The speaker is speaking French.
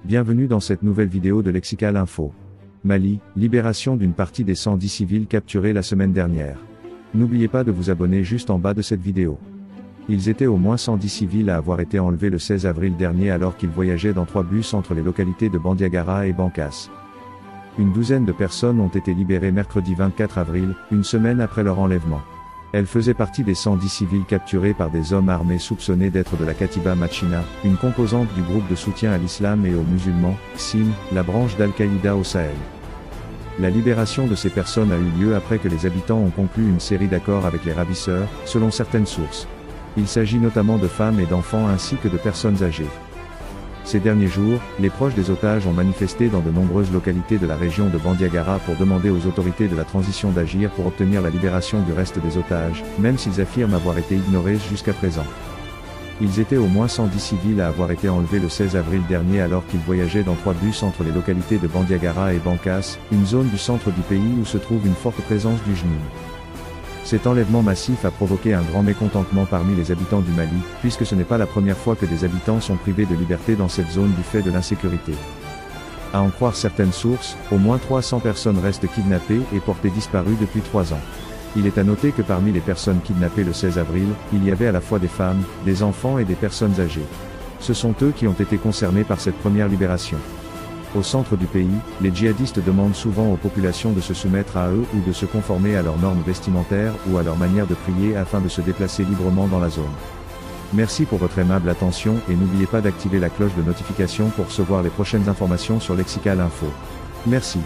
Bienvenue dans cette nouvelle vidéo de Lexical Info. Mali, libération d'une partie des 110 civils capturés la semaine dernière. N'oubliez pas de vous abonner juste en bas de cette vidéo. Ils étaient au moins 110 civils à avoir été enlevés le 16 avril dernier alors qu'ils voyageaient dans 3 bus entre les localités de Bandiagara et Bankas. Une douzaine de personnes ont été libérées mercredi 24 avril, une semaine après leur enlèvement. Elles faisaient partie des 110 civils capturés par des hommes armés soupçonnés d'être de la Katiba Machina, une composante du groupe de soutien à l'islam et aux musulmans, XIM, la branche d'Al-Qaïda au Sahel. La libération de ces personnes a eu lieu après que les habitants ont conclu une série d'accords avec les ravisseurs, selon certaines sources. Il s'agit notamment de femmes et d'enfants ainsi que de personnes âgées. Ces derniers jours, les proches des otages ont manifesté dans de nombreuses localités de la région de Bandiagara pour demander aux autorités de la transition d'agir pour obtenir la libération du reste des otages, même s'ils affirment avoir été ignorés jusqu'à présent. Ils étaient au moins 110 civils à avoir été enlevés le 16 avril dernier alors qu'ils voyageaient dans 3 bus entre les localités de Bandiagara et Bankas, une zone du centre du pays où se trouve une forte présence du JNIM. Cet enlèvement massif a provoqué un grand mécontentement parmi les habitants du Mali, puisque ce n'est pas la première fois que des habitants sont privés de liberté dans cette zone du fait de l'insécurité. À en croire certaines sources, au moins 300 personnes restent kidnappées et portées disparues depuis 3 ans. Il est à noter que parmi les personnes kidnappées le 16 avril, il y avait à la fois des femmes, des enfants et des personnes âgées. Ce sont eux qui ont été concernés par cette première libération. Au centre du pays, les djihadistes demandent souvent aux populations de se soumettre à eux ou de se conformer à leurs normes vestimentaires ou à leur manière de prier afin de se déplacer librement dans la zone. Merci pour votre aimable attention et n'oubliez pas d'activer la cloche de notification pour recevoir les prochaines informations sur Lexical Info. Merci.